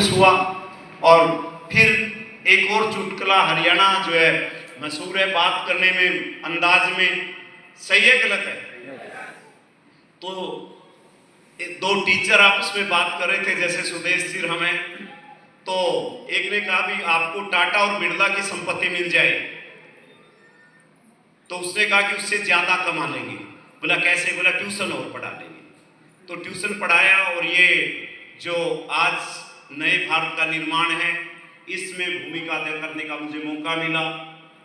महसूस हुआ। और फिर एक और चुटकुला, हरियाणा जो है मशहूर है बात करने में, अंदाज में, सही है गलत है? तो दो टीचर आपस में बात कर रहे थे, जैसे सुदेश सिर हमें, तो एक ने कहा भी आपको टाटा और बिरला की संपत्ति मिल जाए, तो उसने कहा कि उससे ज्यादा कमा लेंगे। बोला कैसे? बोला ट्यूशन और पढ़ा लेंगे। तो ट्यूशन पढ़ाया, और ये जो आज नए भारत का निर्माण है इसमें भूमिका अदा करने का मुझे मौका मिला।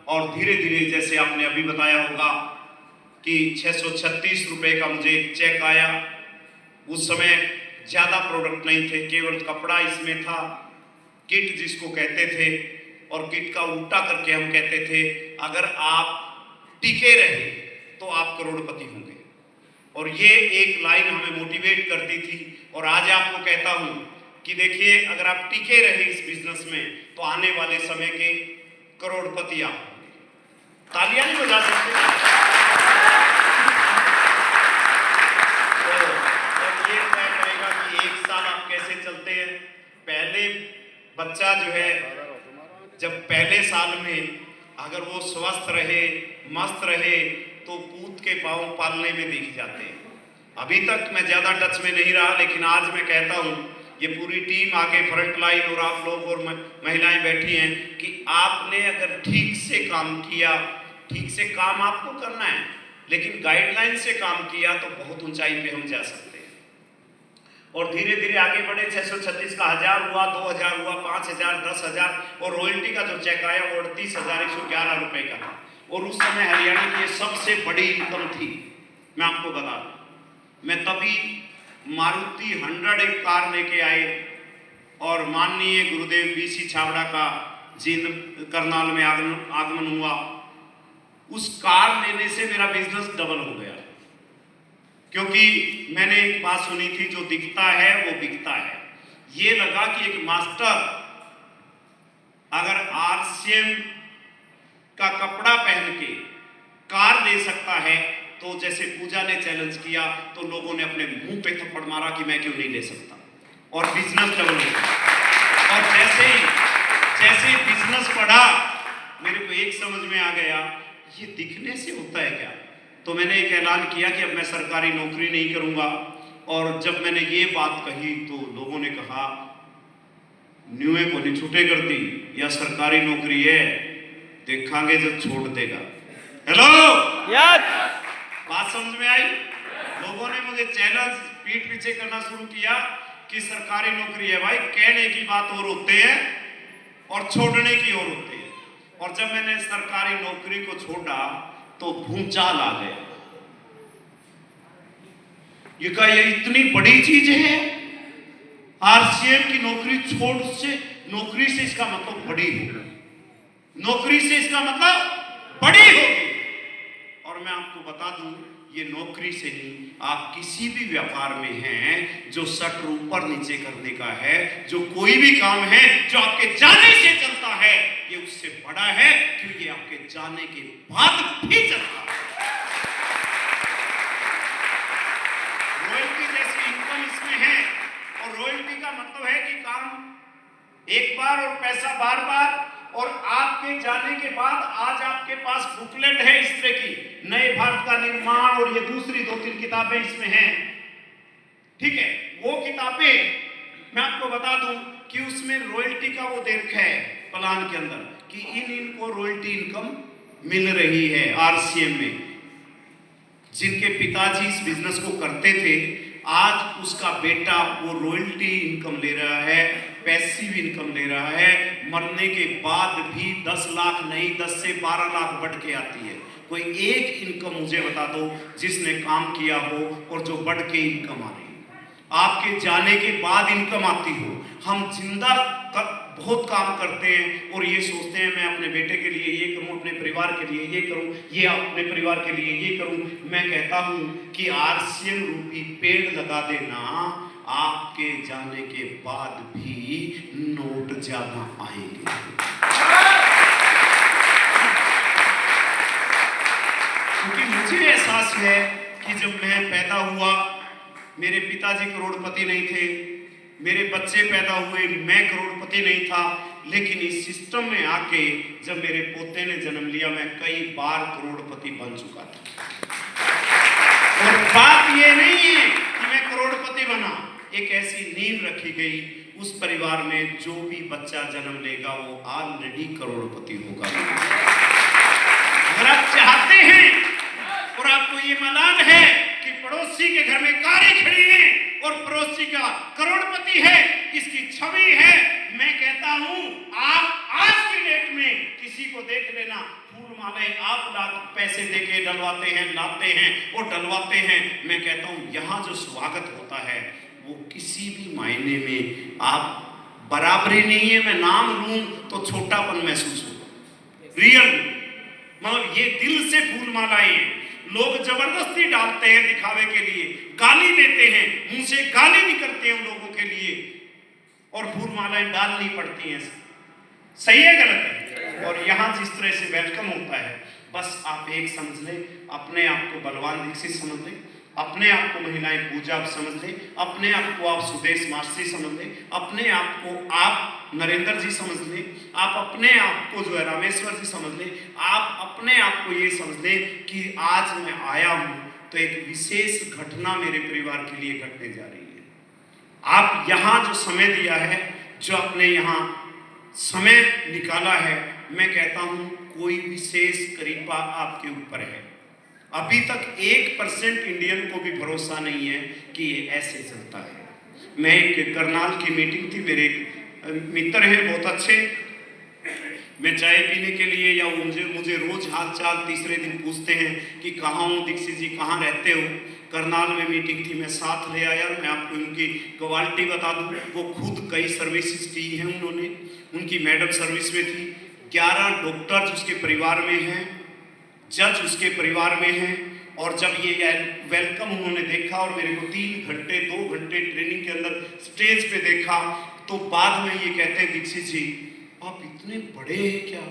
और धीरे धीरे, जैसे आपने अभी बताया होगा कि 636 रुपए का मुझे एक चेक आया। उस समय ज्यादा प्रोडक्ट नहीं थे, केवल कपड़ा इसमें था, किट जिसको कहते थे, और किट का उल्टा करके हम कहते थे अगर आप टिके रहे तो आप करोड़पति होंगे। और ये एक लाइन हमें मोटिवेट करती थी। और आज आपको कहता हूं कि देखिए, अगर आप टिके रहे इस बिजनेस में तो आने वाले समय के करोड़पति आप होंगे। तालियां नहीं बजा सकते? तो ये तय करेगा कि एक साल आप कैसे चलते हैं। पहले बच्चा जो है, जब पहले साल में अगर वो स्वस्थ रहे, मस्त रहे, तो कूद के पाँव पालने में दिख जाते हैं। अभी तक मैं ज्यादा टच में नहीं रहा, लेकिन आज मैं कहता हूं, ये पूरी टीम आगे फ्रंट लाइन और आप लोग और महिलाएं बैठी हैं, कि आपने अगर ठीक से काम किया, ठीक से काम आपको करना है, लेकिन गाइडलाइन से काम किया तो बहुत ऊंचाई पे हम जा सकते हैं। और धीरे धीरे आगे बढ़े। 636 का 1000 हुआ, 2000 हुआ, 5000, 10,000, और रॉयल्टी का जो चेक आया वो 38,111 रुपए का था। और उस समय हरियाणा की सबसे बड़ी इनकम थी। मैं आपको बता दूं, मैं तभी मारुति 100 एक कार लेके आए, और माननीय गुरुदेव बीसी छाबड़ा का जींद करनाल में आगमन हुआ। उस कार लेने से मेरा बिजनेस डबल हो गया, क्योंकि मैंने एक बात सुनी थी, जो दिखता है वो बिकता है। ये लगा कि एक मास्टर अगर आरसीएम का कपड़ा पहन के कार दे सकता है, तो जैसे पूजा ने चैलेंज किया, तो लोगों ने अपने मुंह पे थप्पड़ मारा कि मैं क्यों नहीं ले सकता, और बिजनेस डबल हो गया। और जैसे बिजनेस बढ़ा, मेरे को एक समझ में आ गया, ये दिखने से होता है क्या। तो मैंने एक ऐलान किया कि अब मैं सरकारी नौकरी नहीं करूंगा। और जब मैंने ये बात कही तो लोगों ने कहा, न्यूए को नहीं छूटे करती, या सरकारी नौकरी है, देखांगे जब छोड़ देगा। हेलो, बात समझ में आई? लोगों ने मुझे चैलेंज पीठ पीछे करना शुरू किया कि सरकारी नौकरी है भाई, कहने की बात और होते हैं और छोड़ने की और होते हैं। और जब मैंने सरकारी नौकरी को छोड़ा तो भूचाल आ गया। ये क्या, ये इतनी बड़ी चीज है? आरसीएम की नौकरी छोड़ से, नौकरी से इसका मतलब बड़ी होगी, नौकरी से इसका मतलब बड़ी होगी। और मैं आपको बता दूं, ये नौकरी से नहीं, आप किसी भी व्यापार में हैं, जो शटर ऊपर नीचे करने का है, जो कोई भी काम है जो आपके जाने से चलता है, ये उससे बड़ा है, क्योंकि ये आपके जाने के बाद भी चलता है। रॉयल्टी जैसी इनकम इसमें है, और रॉयल्टी का मतलब है कि काम एक बार और पैसा बार बार। और आपके जाने के बाद आज आपके पास बुकलेट है इस तरह की, नए भारत का निर्माण, और ये दूसरी 2-3 किताबें इसमें हैं, ठीक है। वो किताबें मैं आपको बता दूं कि उसमें रॉयल्टी का वो देख है प्लान के अंदर, कि इनको रॉयल्टी इनकम मिल रही है आरसीएम में। जिनके पिताजी इस बिजनेस को करते थे, आज उसका बेटा वो रॉयल्टी इनकम ले रहा है, पैसिव इनकम ले रहा है। मरने के बाद भी 10 लाख नहीं, 10 से 12 लाख बढ़ के आती है। कोई एक इनकम मुझे बता दो जिसने काम किया हो और जो बढ़ के इनकम आ रही हो, आपके जाने के बाद इनकम आती हो। हम जिंदा बहुत काम करते हैं और ये सोचते हैं मैं अपने बेटे के लिए ये करूं, अपने परिवार के लिए ये करूं, ये अपने परिवार के लिए ये करूं। मैं कहता हूं कि आरसीएम रूपी पेड़ लगा देना, आपके जाने के बाद भी नोट ज्यादा आएंगे। क्योंकि मुझे एहसास है कि जब मैं पैदा हुआ, मेरे पिताजी करोड़पति नहीं थे, मेरे बच्चे पैदा हुए, मैं करोड़पति नहीं था, लेकिन इस सिस्टम में आके जब मेरे पोते ने जन्म लिया, मैं कई बार करोड़पति बन चुका था। और बात ये नहीं है कि मैं करोड़पति बना, एक ऐसी नींव रखी गई उस परिवार में, जो भी बच्चा जन्म लेगा वो ऑलरेडी करोड़पति होगा। अगर आप चाहते हैं और आपको ये मलाल है कि पड़ोसी के घर में कारें खड़ी हैं और पड़ोसी का करोड़पति है, इसकी छवि है, मैं कहता हूं आप आज की डेट में किसी को देख लेना, फूल मालाएं आप लाख पैसे देके डलवाते हैं, लाते हैं और डलवाते हैं। मैं कहता हूं यहां जो स्वागत होता है वो किसी भी मायने में आप बराबरी नहीं है, मैं नाम लूं तो छोटापन महसूस होगा। रियल मतलब ये दिल से फूल मालाएं लोग जबरदस्ती डालते हैं दिखावे के लिए, गाली देते हैं, मुंह से गाली निकलते हैं उन लोगों के लिए, और फूल मालाएं डालनी पड़ती हैं। सही है गलत है? और यहां जिस तरह से वेलकम होता है, बस आप एक समझ ले, अपने आप को बलवान दीक्षित समझ ले, अपने आप को महिलाएं पूजा आप समझ ले, अपने आप को आप सुदेश मास्टरी समझ ले, अपने आप को आप नरेंद्र जी समझ ले, आप अपने आप को जो है रामेश्वर जी समझ ले, आप अपने आप को ये समझ ले कि आज मैं आया हूं तो एक विशेष घटना मेरे परिवार के लिए घटने जा रही है। आप यहाँ जो समय दिया है, जो अपने यहाँ समय निकाला है, मैं कहता हूं कोई विशेष कृपा आपके ऊपर है। अभी तक 1% इंडियन को भी भरोसा नहीं है कि ये ऐसे चलता है। मैं एक करनाल की मीटिंग थी, मेरे मित्र हैं बहुत अच्छे, मैं चाय पीने के लिए या मुझे रोज हाल चाल तीसरे दिन पूछते हैं कि कहाँ हो दीक्षित जी, कहाँ रहते हो। करनाल में मीटिंग थी, मैं साथ ले आया। मैं आपको उनकी क्वालिटी बता दूं, वो खुद कई सर्विसेज की हैं उन्होंने, उनकी मैडम सर्विस में थी, 11 डॉक्टर उसके परिवार में हैं, जज उसके परिवार में हैं। और जब ये वेलकम उन्होंने देखा और मेरे को 3 घंटे 2 घंटे ट्रेनिंग के अंदर स्टेज पे देखा, तो बाद में ये कहते हैं दीक्षित जी आप इतने बड़े हैं क्या?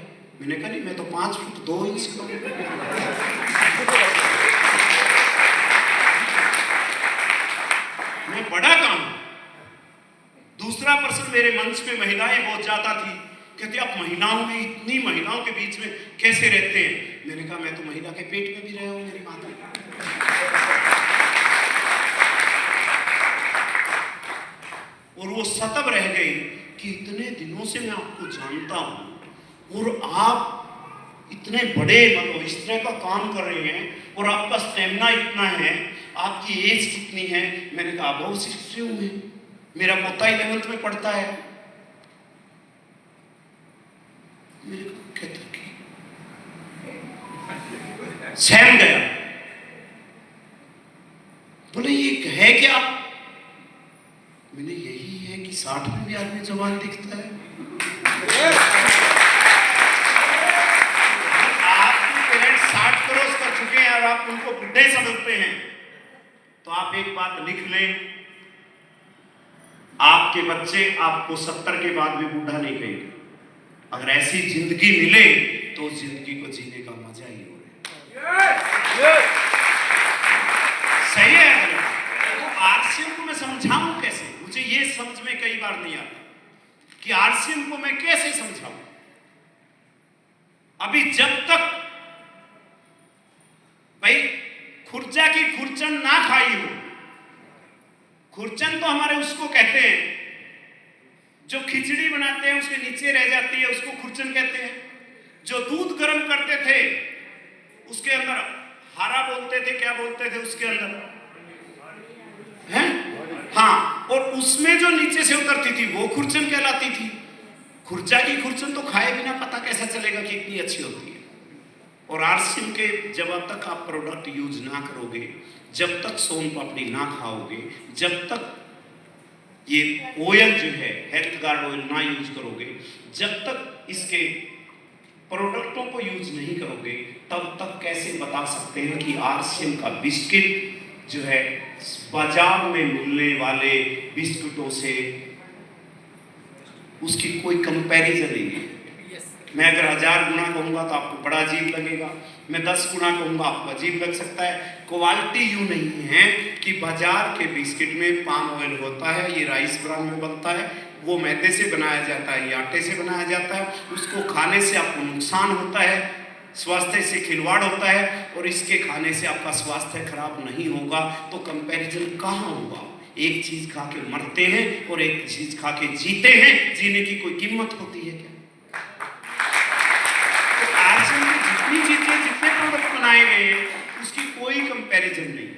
मैंने कहा नहीं, मैं तो 5 फुट 2 इंच का हूं। मैं बड़ा काम। दूसरा पर्सन मेरे मंच में महिलाएं बहुत ज्यादा थी, कहते आप महिलाओं में, इतनी महिलाओं के बीच में कैसे रहते हैं? मैंने कहा मैं तो महिला के पेट में भी रहा हूं, मेरी माता। और वो सतब रह गई कि इतने दिनों से मैं आपको जानता हूं और आप इतने बड़े मतलब इस तरह का काम कर रहे हैं और आपका स्टेमिना इतना है, आपकी एज कितनी है? मैंने कहा बहुत 60 में, मेरा पोता 11th में पढ़ता है। मेरे को कहता कि सहम गया, बोले ये है क्या? मैंने यही है कि 60 में भी आदमी जवान दिखता है। आपके पेरेंट्स 60 क्रॉस कर चुके हैं और आप उनको बुढ़े समझते हैं, तो आप एक बात लिख लें, आपके बच्चे आपको 70 के बाद भी बूढ़ा नहीं कहेंगे। अगर ऐसी जिंदगी मिले तो जिंदगी को जीने का मजा ही हो रहा है। सही है? तो आरसीएम को मैं समझाऊं कैसे? मुझे ये समझ में कई बार नहीं आता कि आरसीएम को मैं कैसे समझाऊं। अभी जब तक भाई खुर्जा की खुरचन ना खाई हो, खुरचन तो हमारे उसको कहते हैं जो खिचड़ी बनाते हैं उसके नीचे रह जाती है, उसको खुरचन कहते हैं। जो दूध गर्म करते थे उसके अंदर हारा बोलते थे, क्या बोलते थे उसके अंदर हैं? हाँ, और उसमें जो नीचे से उतरती थी वो खुरचन कहलाती थी। खुर्जा की खुरचन तो खाए बिना पता कैसा चलेगा कि इतनी अच्छी होती है। और आरसीएम के जब तक आप प्रोडक्ट यूज ना करोगे, जब तक सोन पापड़ी ना खाओगे, जब तक ये ऑयल जो है हेल्थ गार्ड ऑयल ना यूज करोगे, जब तक इसके प्रोडक्टों को यूज नहीं करोगे, तब तक कैसे बता सकते हैं कि आरसीएम का बिस्किट जो है बाजार में मिलने वाले बिस्कुटों से उसकी कोई कंपैरिजन नहीं है। मैं अगर 1000 गुना कहूँगा तो आपको बड़ा अजीब लगेगा, मैं 10 गुना कहूँगा आपको अजीब लग सकता है। क्वालिटी यूँ नहीं है कि बाजार के बिस्किट में पाम ऑयल होता है, ये राइस ब्रान में बनता है, वो मैदे से बनाया जाता है, ये आटे से बनाया जाता है, उसको खाने से आपको नुकसान होता है, स्वास्थ्य से खिलवाड़ होता है, और इसके खाने से आपका स्वास्थ्य खराब नहीं होगा। तो कंपैरिजन कहाँ होगा? एक चीज खा के मरते हैं और एक चीज खा के जीते हैं, जीने की कोई कीमत होती है क्या? तो आज में जितनी चीजें, जितने प्रोडक्ट बनाए गए, उसकी कोई कंपैरिजन नहीं।